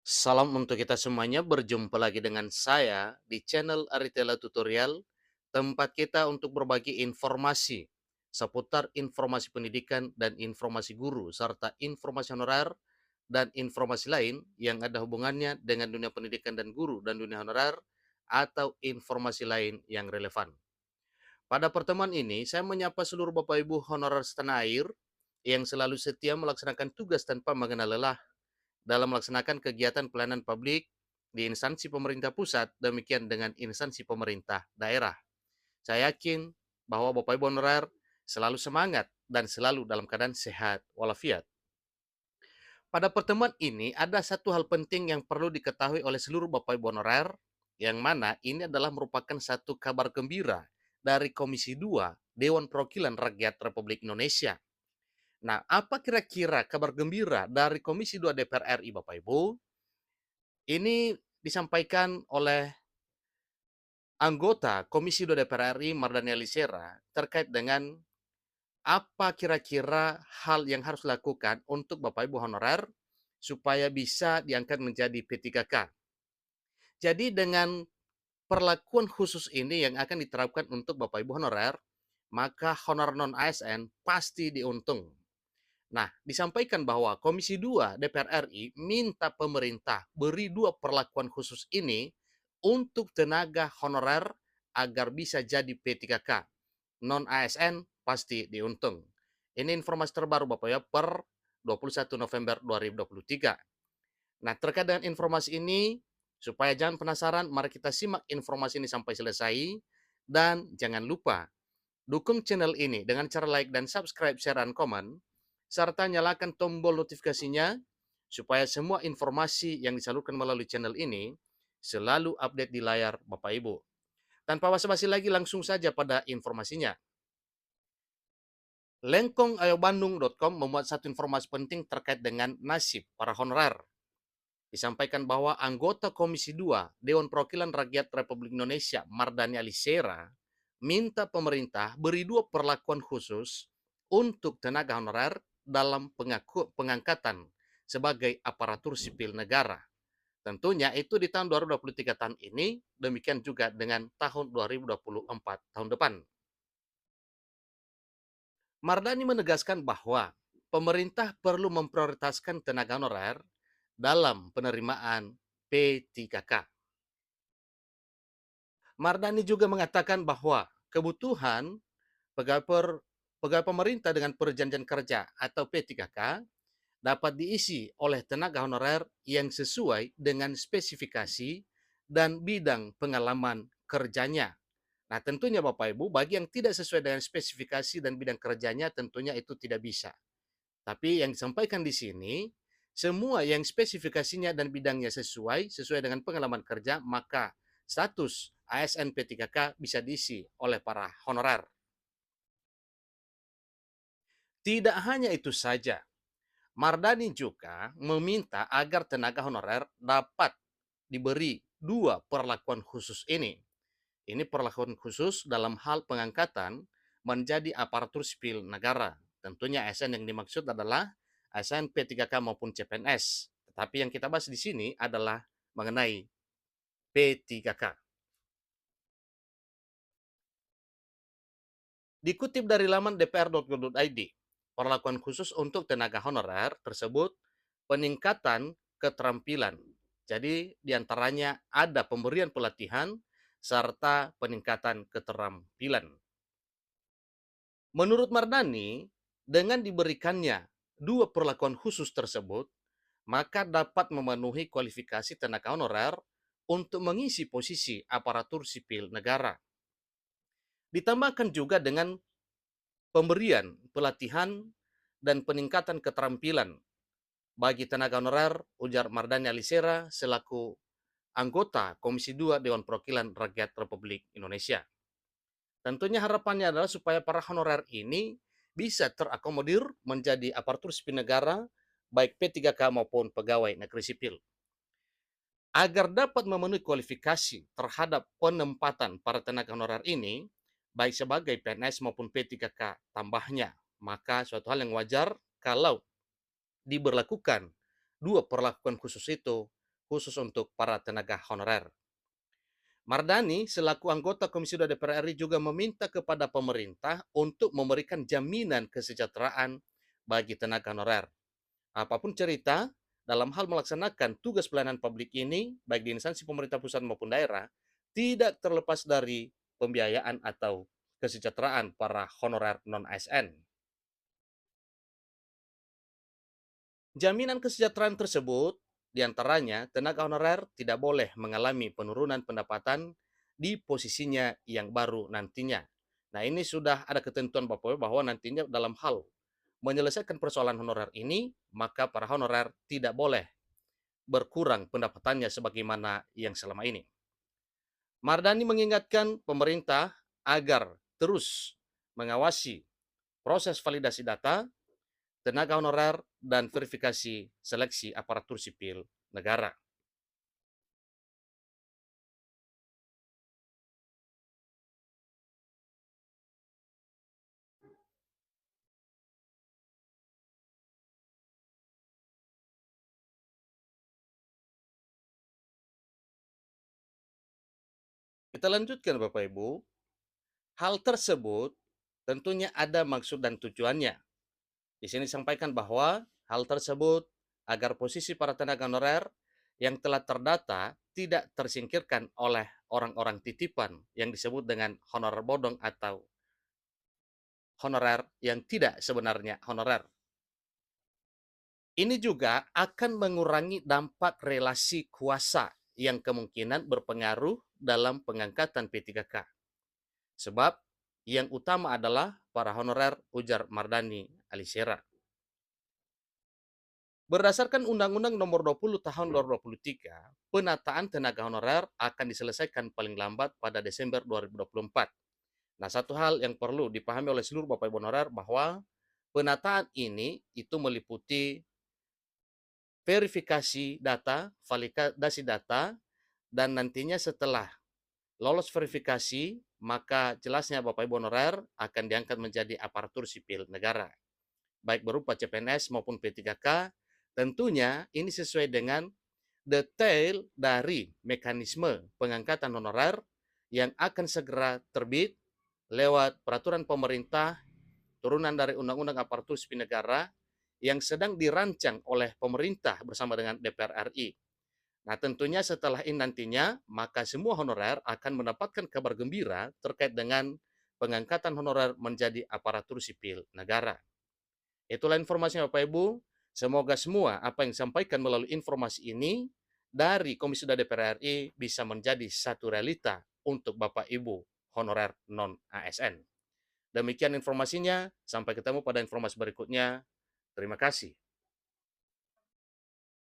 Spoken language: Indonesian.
Salam untuk kita semuanya, berjumpa lagi dengan saya di channel Aritela Tutorial, tempat kita untuk berbagi informasi seputar informasi pendidikan dan informasi guru, serta informasi honorer dan informasi lain yang ada hubungannya dengan dunia pendidikan dan guru dan dunia honorer atau informasi lain yang relevan. Pada pertemuan ini, saya menyapa seluruh Bapak Ibu honorer setanah air yang selalu setia melaksanakan tugas tanpa mengenal lelah dalam melaksanakan kegiatan pelayanan publik di instansi pemerintah pusat, demikian dengan instansi pemerintah daerah. Saya yakin bahwa Bapak Ibu honorer selalu semangat dan selalu dalam keadaan sehat walafiat. Pada pertemuan ini ada satu hal penting yang perlu diketahui oleh seluruh Bapak Ibu honorer, yang mana ini adalah merupakan satu kabar gembira dari Komisi 2 Dewan Perwakilan Rakyat Republik Indonesia. Nah, apa kira-kira kabar gembira dari Komisi 2 DPR RI Bapak Ibu? Ini disampaikan oleh anggota Komisi 2 DPR RI Mardhani Alisera terkait dengan apa kira-kira hal yang harus dilakukan untuk Bapak Ibu honorer supaya bisa diangkat menjadi P3K. Jadi dengan perlakuan khusus ini yang akan diterapkan untuk Bapak Ibu honorer, maka honor non ASN pasti diuntung. Nah, disampaikan bahwa Komisi 2 DPR RI minta pemerintah beri dua perlakuan khusus ini untuk tenaga honorer agar bisa jadi P3K. Non-ASN pasti diuntung. Ini informasi terbaru Bapak ya per 21 November 2023. Nah, terkait dengan informasi ini, supaya jangan penasaran, mari kita simak informasi ini sampai selesai. Dan jangan lupa dukung channel ini dengan cara like dan subscribe, share, dan komen, serta nyalakan tombol notifikasinya supaya semua informasi yang disalurkan melalui channel ini selalu update di layar Bapak Ibu. Tanpa basa-basi lagi, langsung saja pada informasinya. Lengkongayo.bandung.com memuat satu informasi penting terkait dengan nasib para honorer. Disampaikan bahwa anggota Komisi 2 Dewan Perwakilan Rakyat Republik Indonesia Mardhani Alisera minta pemerintah beri dua perlakuan khusus untuk tenaga honorer dalam pengangkatan sebagai aparatur sipil negara. Tentunya itu di tahun 2023 tahun ini, demikian juga dengan tahun 2024 tahun depan. Mardhani menegaskan bahwa pemerintah perlu memprioritaskan tenaga honorer dalam penerimaan P3K. Mardhani juga mengatakan bahwa kebutuhan pegawai, pegawai pemerintah dengan perjanjian kerja atau P3K dapat diisi oleh tenaga honorer yang sesuai dengan spesifikasi dan bidang pengalaman kerjanya. Nah, tentunya Bapak Ibu, bagi yang tidak sesuai dengan spesifikasi dan bidang kerjanya, tentunya itu tidak bisa. Tapi yang disampaikan di sini, semua yang spesifikasinya dan bidangnya sesuai dengan pengalaman kerja, maka status ASN P3K bisa diisi oleh para honorer. Tidak hanya itu saja, Mardhani juga meminta agar tenaga honorer dapat diberi dua perlakuan khusus ini. Ini perlakuan khusus dalam hal pengangkatan menjadi aparatur sipil negara. Tentunya ASN yang dimaksud adalah ASN P3K maupun CPNS. Tetapi yang kita bahas di sini adalah mengenai P3K. Dikutip dari laman dpr.go.id, perlakuan khusus untuk tenaga honorer tersebut peningkatan keterampilan. Jadi diantaranya ada pemberian pelatihan serta peningkatan keterampilan. Menurut Mardhani, dengan diberikannya dua perlakuan khusus tersebut, maka dapat memenuhi kualifikasi tenaga honorer untuk mengisi posisi aparatur sipil negara. Ditambahkan juga dengan pemberian pelatihan dan peningkatan keterampilan bagi tenaga honorer, ujar Mardhani Alisera selaku anggota Komisi 2 Dewan Perwakilan Rakyat Republik Indonesia. Tentunya harapannya adalah supaya para honorer ini bisa terakomodir menjadi aparatur sipil negara, baik P3K maupun pegawai negeri sipil. Agar dapat memenuhi kualifikasi terhadap penempatan para tenaga honorer ini, baik sebagai PNS maupun P3K tambahnya, maka suatu hal yang wajar kalau diberlakukan dua perlakuan khusus itu khusus untuk para tenaga honorer. Mardani selaku anggota Komisi 2 DPR RI juga meminta kepada pemerintah untuk memberikan jaminan kesejahteraan bagi tenaga honorer. Apapun cerita, dalam hal melaksanakan tugas pelayanan publik ini, baik di instansi pemerintah pusat maupun daerah, tidak terlepas dari pembiayaan atau kesejahteraan para honorer non-ASN. Jaminan kesejahteraan tersebut, diantaranya tenaga honorer tidak boleh mengalami penurunan pendapatan di posisinya yang baru nantinya. Nah, ini sudah ada ketentuan Bapak bahwa nantinya dalam hal menyelesaikan persoalan honorer ini, maka para honorer tidak boleh berkurang pendapatannya sebagaimana yang selama ini. Mardani mengingatkan pemerintah agar terus mengawasi proses validasi data, tenaga honorer, dan verifikasi seleksi aparatur sipil negara. Kita lanjutkan Bapak Ibu. Hal tersebut tentunya ada maksud dan tujuannya. Di sini disampaikan bahwa hal tersebut agar posisi para tenaga honorer yang telah terdata tidak tersingkirkan oleh orang-orang titipan yang disebut dengan honorer bodong atau honorer yang tidak sebenarnya honorer. Ini juga akan mengurangi dampak relasi kuasa yang kemungkinan berpengaruh dalam pengangkatan P3K. Sebab yang utama adalah para honorer, ujar Mardani Alisera. Berdasarkan Undang-Undang Nomor 20 Tahun 2023, penataan tenaga honorer akan diselesaikan paling lambat pada Desember 2024. Nah, satu hal yang perlu dipahami oleh seluruh Bapak Ibu honorer bahwa penataan ini itu meliputi verifikasi data, validasi data, dan nantinya setelah lolos verifikasi, maka jelasnya Bapak Ibu honorer akan diangkat menjadi aparatur sipil negara, baik berupa CPNS maupun P3K. Tentunya ini sesuai dengan detail dari mekanisme pengangkatan honorer yang akan segera terbit lewat peraturan pemerintah turunan dari Undang-Undang Aparatur Sipil Negara yang sedang dirancang oleh pemerintah bersama dengan DPR RI. Nah, tentunya setelah ini nantinya, maka semua honorer akan mendapatkan kabar gembira terkait dengan pengangkatan honorer menjadi aparatur sipil negara. Itulah informasinya Bapak Ibu. Semoga semua apa yang disampaikan melalui informasi ini dari Komisi 2 DPR RI bisa menjadi satu realita untuk Bapak Ibu honorer non-ASN. Demikian informasinya, sampai ketemu pada informasi berikutnya. Terima kasih.